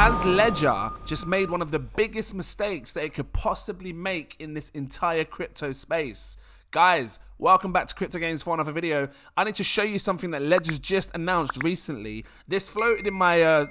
has Ledger just made one of the biggest mistakes that it could possibly make in this entire crypto space? Guys, welcome back to Cryptogains for another video. I need to show you something that Ledger's just announced recently. This floated in my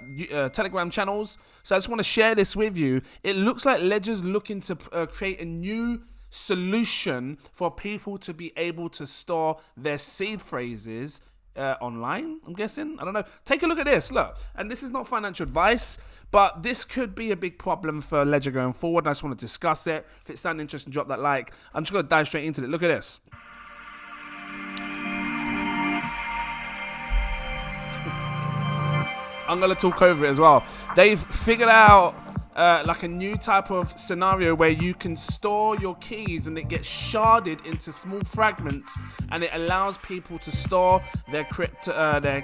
Telegram channels, so I just want to share this with you. It looks like Ledger's looking to create a new solution for people to be able to store their seed phrases online, I'm guessing. I don't know. Take a look at this. Look, and this is not financial advice, but this could be a big problem for Ledger going forward. I just want to discuss it. If it sounds interesting, drop that like. I'm just going to dive straight into it. Look at this. I'm going to talk over it as well. They've figured out like a new type of scenario where you can store your keys and it gets sharded into small fragments, and it allows people to store their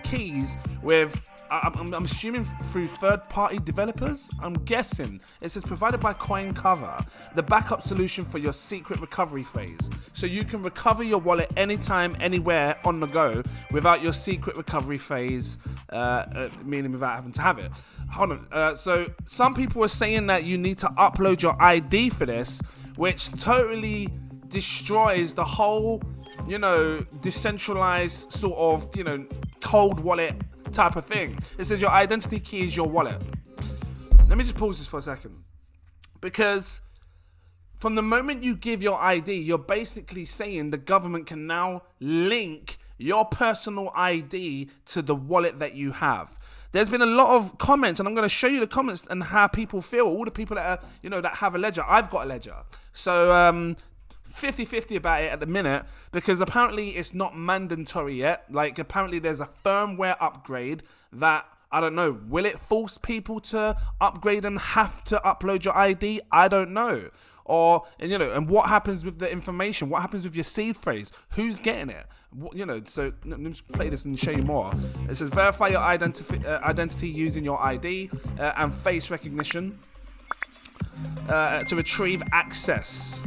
keys with I'm assuming through third-party developers. I'm guessing it says provided by CoinCover, the backup solution for your secret recovery phrase, so you can recover your wallet anytime, anywhere, on the go without your secret recovery phrase, meaning without having to have it. Hold on. So some people are saying that you need to upload your ID for this, which totally destroys the whole, decentralized sort of, cold wallet type of thing. It says your identity key is your wallet. Let me just pause this for a second, because from the moment you give your ID, you're basically saying the government can now link your personal ID to the wallet that you have. There's been a lot of comments, and I'm going to show you the comments and how people feel. All the people that are, that have a Ledger. I've got a Ledger, so 50-50 about it at the minute, because apparently it's not mandatory yet. Like, apparently there's a firmware upgrade that, I don't know, will it force people to upgrade and have to upload your ID? I don't know. Or, and what happens with the information? What happens with your seed phrase? Who's getting it? So let me just play this and show you more. It says verify your identity using your ID and face recognition to retrieve access.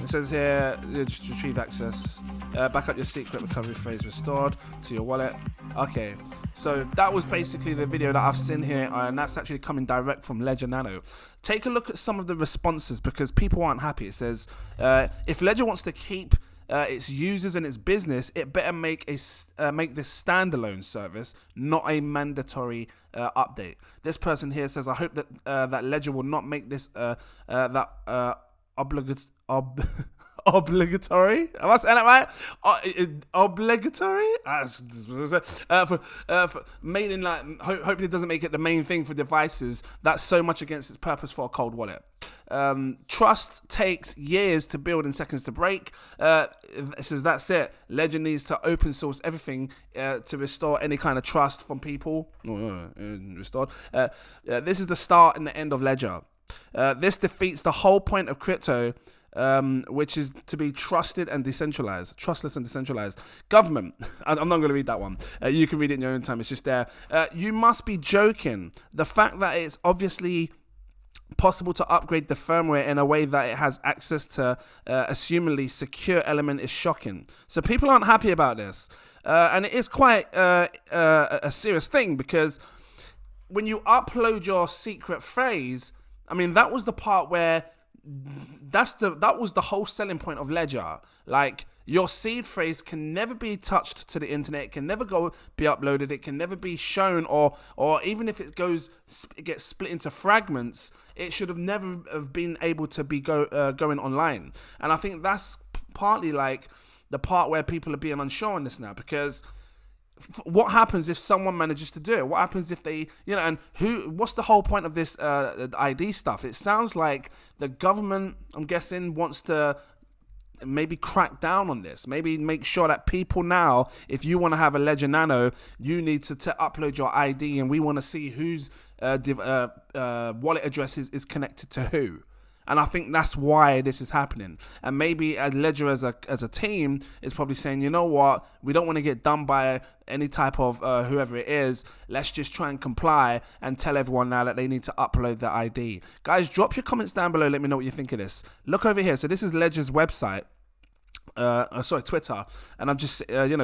It says here, just retrieve access. Back up your secret recovery phrase restored to your wallet. Okay, so that was basically the video that I've seen here, and that's actually coming direct from Ledger Nano. Take a look at some of the responses, because people aren't happy. It says, if Ledger wants to keep its users and its business, it better make this standalone service, not a mandatory update. This person here says, I hope that that Ledger will not make this obligatory. Am I saying that right? Obligatory? Made in, like, hopefully it doesn't make it the main thing for devices that's so much against its purpose for a cold wallet. Trust takes years to build and seconds to break. It says that's it. Ledger needs to open source everything to restore any kind of trust from people. Restored. This is the start and the end of Ledger. This defeats the whole point of crypto, which is to be trusted and decentralized, trustless and decentralized. Government, I'm not going to read that one. You can read it in your own time. It's just there. You must be joking. The fact that it's obviously possible to upgrade the firmware in a way that it has access to assumingly secure element is shocking. So people aren't happy about this, and it is quite a serious thing, because when you upload your secret phrase, I mean, that was the part where that was the whole selling point of Ledger. Like, your seed phrase can never be touched to the internet. It can never be uploaded. It can never be shown, or even if it gets split into fragments, it should have never have been able to be going online. And I think that's partly like the part where people are being unsure on this now, because what happens if someone manages to do it? What happens if they, and what's the whole point of this ID stuff? It sounds like the government, I'm guessing, wants to maybe crack down on this. Maybe make sure that people now, if you want to have a Ledger Nano, you need to upload your ID, and we want to see whose wallet address is connected to who. And I think that's why this is happening. And maybe Ledger as a team is probably saying, you know what, we don't want to get done by any type of whoever it is. Let's just try and comply and tell everyone now that they need to upload their ID. Guys, drop your comments down below. Let me know what you think of this. Look over here. So this is Ledger's website. Twitter, and I've just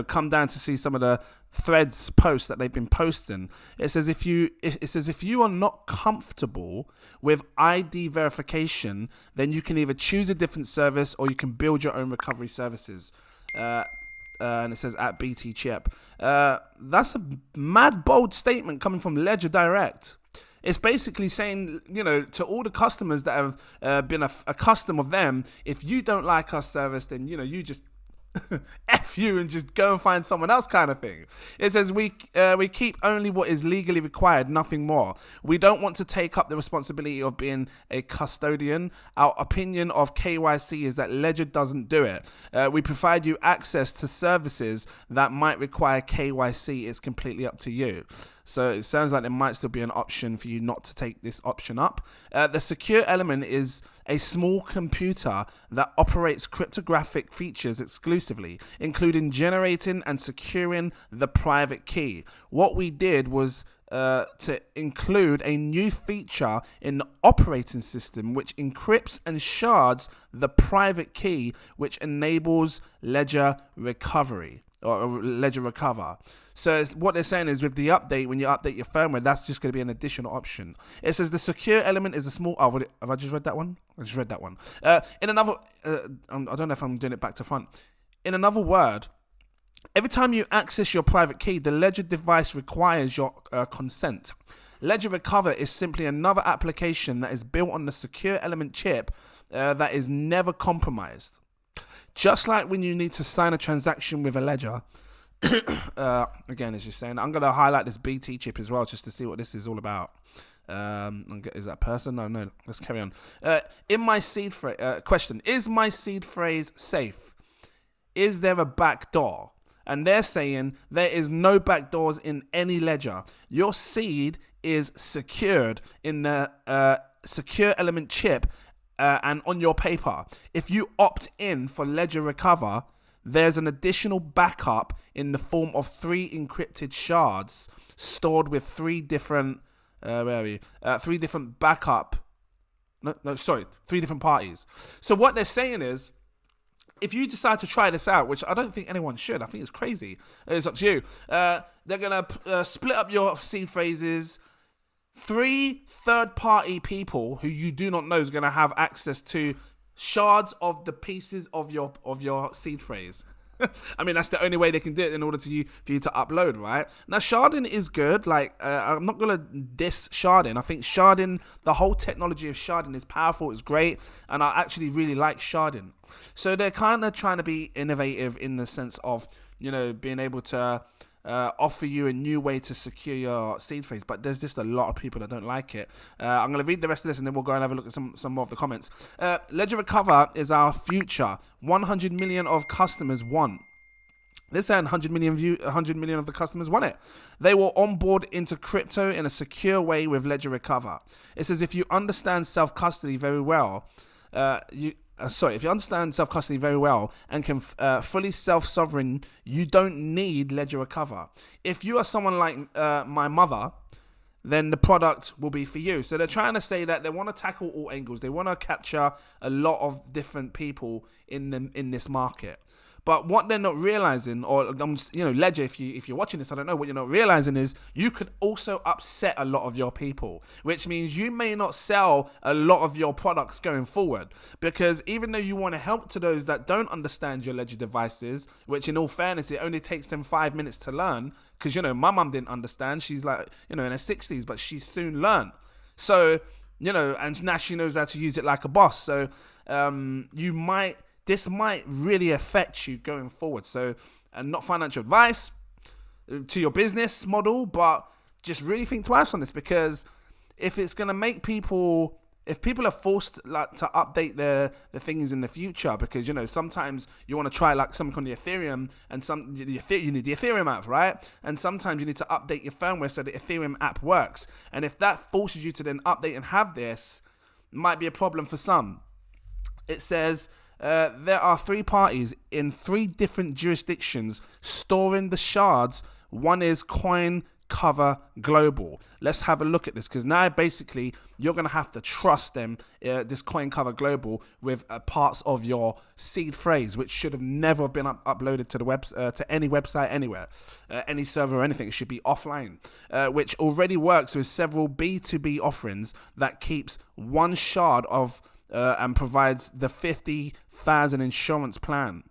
come down to see some of the threads posts that they've been posting. It says if you are not comfortable with ID verification, then you can either choose a different service or you can build your own recovery services. And it says at BT Chip. That's a mad bold statement coming from Ledger Direct. It's basically saying, to all the customers that have been a customer of them, if you don't like our service, then, you just F you and just go and find someone else kind of thing. It says we keep only what is legally required, nothing more. We don't want to take up the responsibility of being a custodian. Our opinion of KYC is that Ledger doesn't do it. We provide you access to services that might require KYC. It's completely up to you. So it sounds like there might still be an option for you not to take this option up. The secure element is a small computer that operates cryptographic features exclusively, including generating and securing the private key. What we did was to include a new feature in the operating system which encrypts and shards the private key, which enables Ledger recovery. Or Ledger Recover. So what they're saying is with the update, when you update your firmware, that's just going to be an additional option. It says the secure element is a small... Oh, have I just read that one? I just read that one. In another... I don't know if I'm doing it back to front. In another word, every time you access your private key, the Ledger device requires your consent. Ledger Recover is simply another application that is built on the secure element chip that is never compromised. Just like when you need to sign a transaction with a ledger, again, as you're saying, I'm going to highlight this BT chip as well, just to see what this is all about. Is that a person? No, let's carry on. In my seed phrase, question, is my seed phrase safe? Is there a back door? And they're saying there is no back doors in any ledger. Your seed is secured in the secure element chip and on your paper. If you opt in for Ledger Recover, there's an additional backup in the form of 3 encrypted shards stored with 3 different 3 different backup. Three different parties. So what they're saying is, if you decide to try this out, which I don't think anyone should, I think it's crazy. It's up to you. They're gonna split up your seed phrases. 3 third-party people who you do not know is going to have access to shards of the pieces of your seed phrase. I mean, that's the only way they can do it in order for you to upload, right? Now, sharding is good. Like, I'm not going to diss sharding. I think sharding, the whole technology of sharding is powerful, it's great, and I actually really like sharding. So they're kind of trying to be innovative in the sense of, being able to offer you a new way to secure your seed phrase, but there's just a lot of people that don't like it. I'm going to read the rest of this and then we'll go and have a look at some more of the comments. Ledger Recover is our future. 100 million of customers want. They're saying 100 million of the customers want it. They will onboard into crypto in a secure way with Ledger Recover. It says if you understand self-custody very well, if you understand self-custody very well and can fully self-sovereign, you don't need Ledger Recover. If you are someone like my mother, then the product will be for you. So they're trying to say that they want to tackle all angles. They want to capture a lot of different people in this market. But what they're not realizing, or Ledger, if you're watching this, I don't know, what you're not realizing is you could also upset a lot of your people, which means you may not sell a lot of your products going forward. Because even though you want to help to those that don't understand your Ledger devices, which in all fairness, it only takes them 5 minutes to learn, because, my mum didn't understand. She's like, in her 60s, but she soon learned. So, and now she knows how to use it like a boss. So this might really affect you going forward. So, and not financial advice to your business model, but just really think twice on this, because if it's going to make people, if people are forced to update the things in the future, because, sometimes you want to try something on the Ethereum and you need the Ethereum app, right? And sometimes you need to update your firmware so the Ethereum app works. And if that forces you to then update and have this, it might be a problem for some. It says, there are 3 parties in 3 different jurisdictions storing the shards. One is coinbase, Cover Global. Let's have a look at this, because now basically you're going to have to trust them, this Coin Cover Global, with parts of your seed phrase, which should have never been uploaded to the web, to any website anywhere, any server or anything. It should be offline, which already works with several B2B offerings that keeps one shard of and provides the 50,000 insurance plan.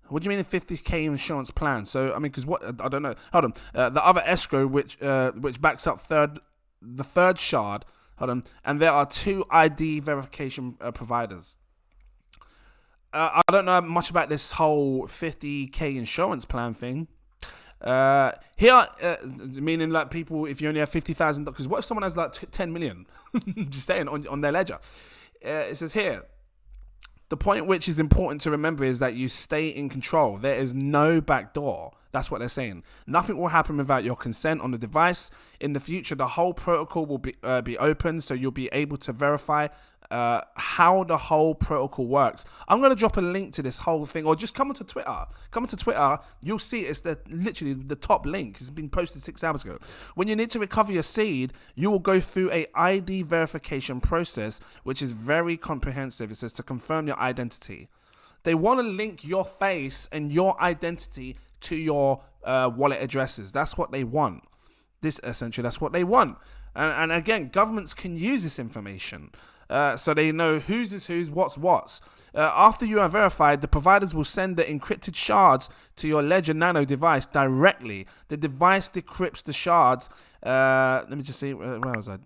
What do you mean a 50k insurance plan? So, I mean, because what, I don't know. Hold on. The other escrow, which backs up the third shard. Hold on. And there are 2 ID verification providers. I don't know much about this whole 50k insurance plan thing. Here, meaning like people, if you only have $50,000, because what if someone has like 10 million? Just saying, on their ledger. It says here, the point which is important to remember is that you stay in control. There is no backdoor. That's what they're saying. Nothing will happen without your consent on the device. In the future, the whole protocol will be open, so you'll be able to verify how the whole protocol works. I'm going to drop a link to this whole thing, or just come onto Twitter. Come onto Twitter, you'll see it's literally the top link. It's been posted 6 hours ago. When you need to recover your seed, you will go through a ID verification process, which is very comprehensive. It says to confirm your identity. They want to link your face and your identity to your wallet addresses. That's what they want. That's what they want. And again, governments can use this information. So they know whose is whose, what's what. After you are verified, the providers will send the encrypted shards to your Ledger Nano device directly. The device decrypts the shards. Let me just see. Where was I?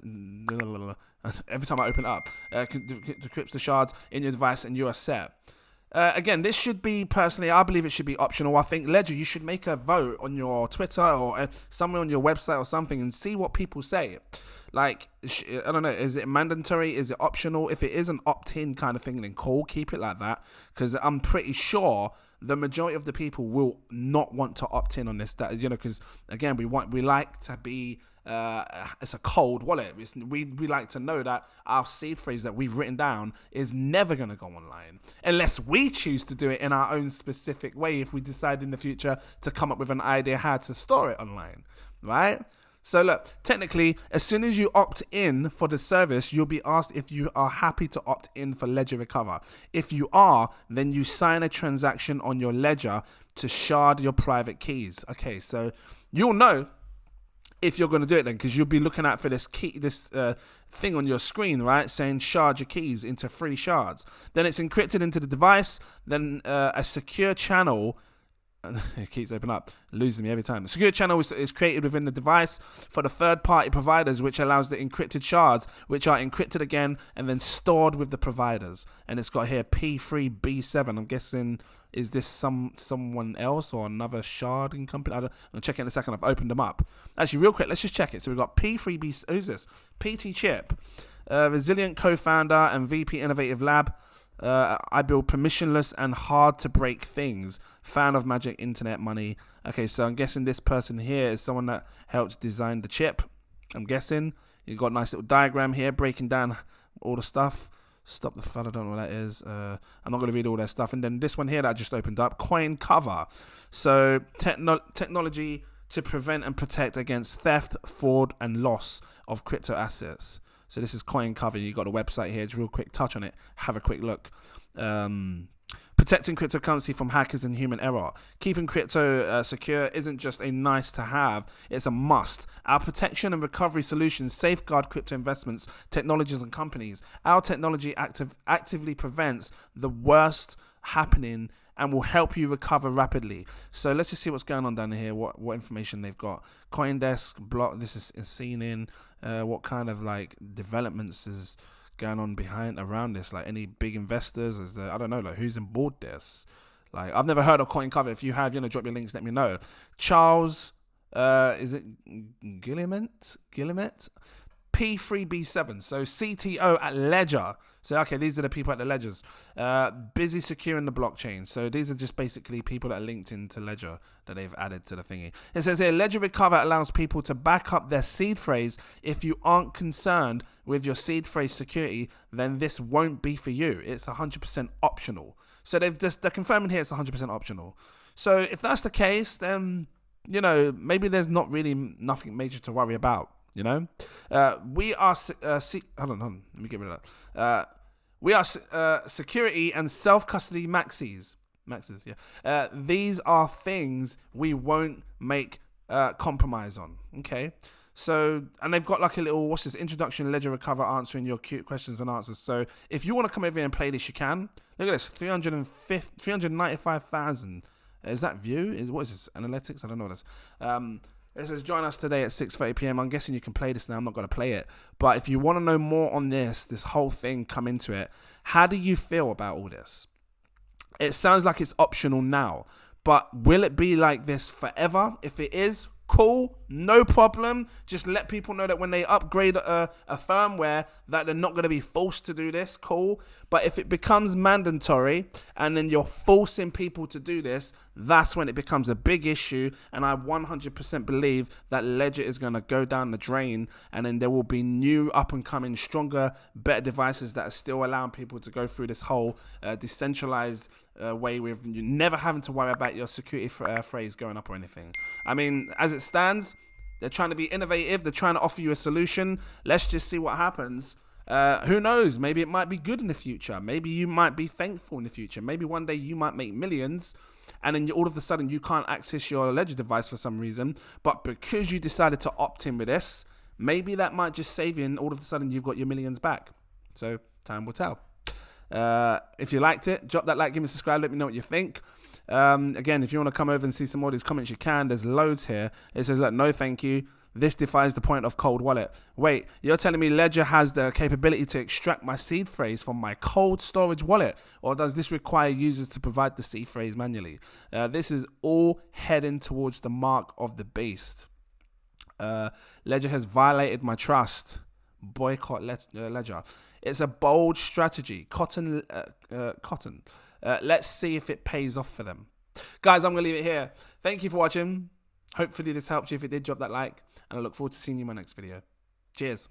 Every time I open it up, decrypts the shards in your device, and you are set. Again, this should be, personally, I believe it should be optional. I think Ledger, you should make a vote on your Twitter or somewhere on your website or something and see what people say. Like, I don't know, is it mandatory? Is it optional? If it is an opt-in kind of thing, then cool, keep it like that. Because I'm pretty sure the majority of the people will not want to opt in on this. That, you know, because again, we like to be. It's a cold wallet. We like to know that our seed phrase that we've written down is never going to go online unless we choose to do it in our own specific way, if we decide in the future to come up with an idea how to store it online, right? So look, technically, as soon as you opt in for the service, you'll be asked if you are happy to opt in for Ledger Recover. If you are, then you sign a transaction on your Ledger to shard your private keys. Okay, so you'll know if you're going to do it then, because you'll be looking out for this thing on your screen, right, saying shard your keys into 3 shards. Then it's encrypted into the device. Then a secure channel. It keeps opening up, losing me every time. The secure channel is created within the device for the third-party providers, which allows the encrypted shards, which are encrypted again and then stored with the providers. And it's got here P3B7. I'm guessing, is this someone else or another sharding company? I'll check it in a second. I've opened them up. Actually, real quick, let's just check it. So we've got P3B. Who's this? PT Chip, resilient co-founder and VP Innovative Lab. I build permissionless and hard to break things. Fan of Magic Internet Money. Okay, so I'm guessing this person here is someone that helped design the chip. I'm guessing. You've got a nice little diagram here breaking down all the stuff. Stop the FUD, I don't know what that is. I'm not going to read all their stuff. And then this one here that I just opened up, Coin Cover. So technology to prevent and protect against theft, fraud, and loss of crypto assets. So this is Coin Cover. You got a website here. Just real quick touch on it. Have a quick look. Protecting cryptocurrency from hackers and human error. Keeping crypto secure isn't just a nice to have, it's a must. Our protection and recovery solutions safeguard crypto investments, technologies, and companies. Our technology actively prevents the worst happening and will help you recover rapidly. So let's just see what's going on down here, what information they've got. CoinDesk, block, this is seen in, what kind of like developments is going on around this, like any big investors, I don't know, like who's on board this. Like, I've never heard of Coin Cover. If you have, drop your links, let me know. Charles, is it Guillemette? P3B7, so CTO at Ledger. So, okay, these are the people at the Ledgers. Busy securing the blockchain. So these are just basically people that are linked into Ledger that they've added to the thingy. It says here, Ledger Recover allows people to back up their seed phrase. If you aren't concerned with your seed phrase security, then this won't be for you. It's 100% optional. So they're confirming here it's 100% optional. So if that's the case, then you know, maybe there's not really nothing major to worry about, you know. We are, hold on, let me get rid of that. We are security and self-custody maxes, yeah. These are things we won't make compromise on, okay? So, and they've got like a little, what's this, introduction, ledger recover, answering your cute questions and answers. So if you want to come over here and play this, you can. Look at this, 395,000. Is that view? What is this, analytics? I don't know what this. It says join us today at 6:30 p.m. I'm guessing you can play this now. I'm not going to play it. But if you want to know more on this whole thing, come into it. How do you feel about all this? It sounds like it's optional now. But will it be like this forever? If it is, cool, no problem. Just let people know that when they upgrade a firmware that they're not going to be forced to do this, cool. But if it becomes mandatory and then you're forcing people to do this, that's when it becomes a big issue. And I 100% believe that Ledger is going to go down the drain, and then there will be new up and coming stronger, better devices that are still allowing people to go through this whole decentralized way with you never having to worry about your security phrase going up or anything. I mean, as it stands, they're trying to be innovative. They're trying to offer you a solution. Let's just see what happens. Who knows? Maybe it might be good in the future. Maybe you might be thankful in the future. Maybe one day you might make millions, and then all of a sudden you can't access your Ledger device for some reason. But because you decided to opt in with this, maybe that might just save you, and all of a sudden you've got your millions back. So time will tell. If you liked it, drop that like, give me a subscribe, let me know what you think. Again, if you want to come over and see some more of these comments, you can. There's loads here. It says, look, no thank you. This defies the point of cold wallet. Wait, you're telling me Ledger has the capability to extract my seed phrase from my cold storage wallet? Or does this require users to provide the seed phrase manually? This is all heading towards the mark of the beast. Ledger has violated my trust. Boycott Ledger. It's a bold strategy. Cotton. Let's see if it pays off for them. Guys, I'm going to leave it here. Thank you for watching. Hopefully this helped you. If it did, drop that like. And I look forward to seeing you in my next video. Cheers.